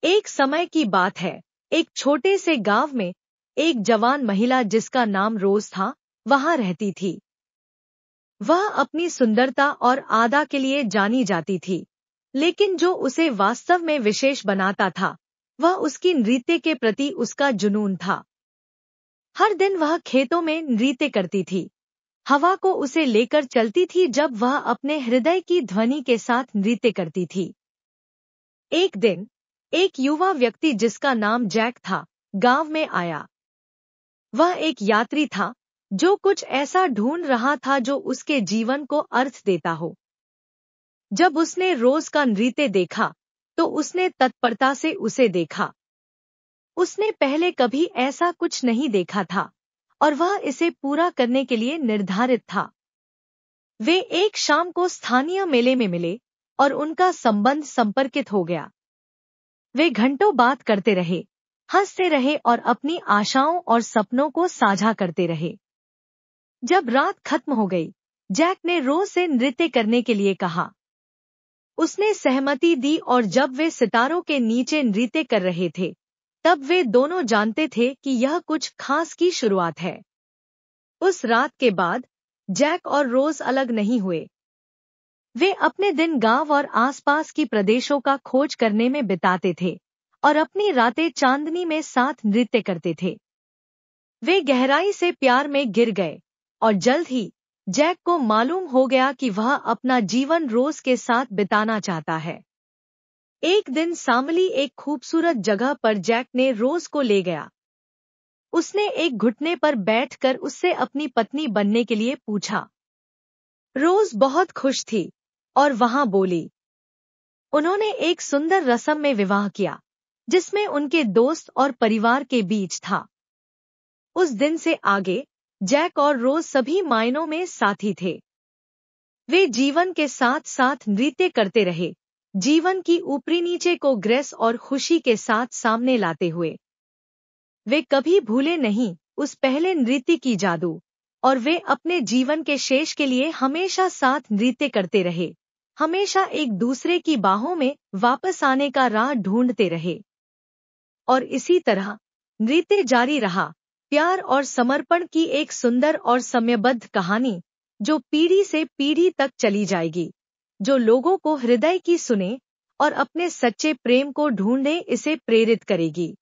एक समय की बात है, एक छोटे से गांव में एक जवान महिला जिसका नाम रोज था, वहां रहती थी। वह अपनी सुंदरता और आदा के लिए जानी जाती थी, लेकिन जो उसे वास्तव में विशेष बनाता था, वह उसकी नृत्य के प्रति उसका जुनून था। हर दिन वह खेतों में नृत्य करती थी, हवा को उसे लेकर चलती थी जब वह अपने हृदय की ध्वनि के साथ नृत्य करती थी। एक दिन एक युवा व्यक्ति जिसका नाम जैक था, गांव में आया। वह एक यात्री था जो कुछ ऐसा ढूंढ रहा था जो उसके जीवन को अर्थ देता हो। जब उसने रोज का नृत्य देखा तो उसने तत्परता से उसे देखा। उसने पहले कभी ऐसा कुछ नहीं देखा था और वह इसे पूरा करने के लिए निर्धारित था। वे एक शाम को स्थानीय मेले में मिले और उनका संबंध संपर्कित हो गया। वे घंटों बात करते रहे, हंसते रहे और अपनी आशाओं और सपनों को साझा करते रहे। जब रात खत्म हो गई, जैक ने रोज से नृत्य करने के लिए कहा। उसने सहमति दी और जब वे सितारों के नीचे नृत्य कर रहे थे, तब वे दोनों जानते थे कि यह कुछ खास की शुरुआत है। उस रात के बाद जैक और रोज अलग नहीं हुए। वे अपने दिन गांव और आसपास की प्रदेशों का खोज करने में बिताते थे और अपनी रातें चांदनी में साथ नृत्य करते थे। वे गहराई से प्यार में गिर गए और जल्द ही जैक को मालूम हो गया कि वह अपना जीवन रोज के साथ बिताना चाहता है। एक दिन सामली एक खूबसूरत जगह पर जैक ने रोज को ले गया। उसने एक घुटने पर बैठकर उससे अपनी पत्नी बनने के लिए पूछा। रोज बहुत खुश थी और वहां बोली। उन्होंने एक सुंदर रस्म में विवाह किया, जिसमें उनके दोस्त और परिवार के बीच था। उस दिन से आगे जैक और रोज सभी मायनों में साथी थे। वे जीवन के साथ साथ नृत्य करते रहे, जीवन की ऊपरी नीचे को ग्रेस और खुशी के साथ सामने लाते हुए। वे कभी भूले नहीं उस पहले नृत्य की जादू, और वे अपने जीवन के शेष के लिए हमेशा साथ नृत्य करते रहे, हमेशा एक दूसरे की बाहों में वापस आने का राह ढूंढते रहे। और इसी तरह नृत्य जारी रहा, प्यार और समर्पण की एक सुंदर और समयबद्ध कहानी जो पीढ़ी से पीढ़ी तक चली जाएगी, जो लोगों को हृदय की सुने और अपने सच्चे प्रेम को ढूंढने इसे प्रेरित करेगी।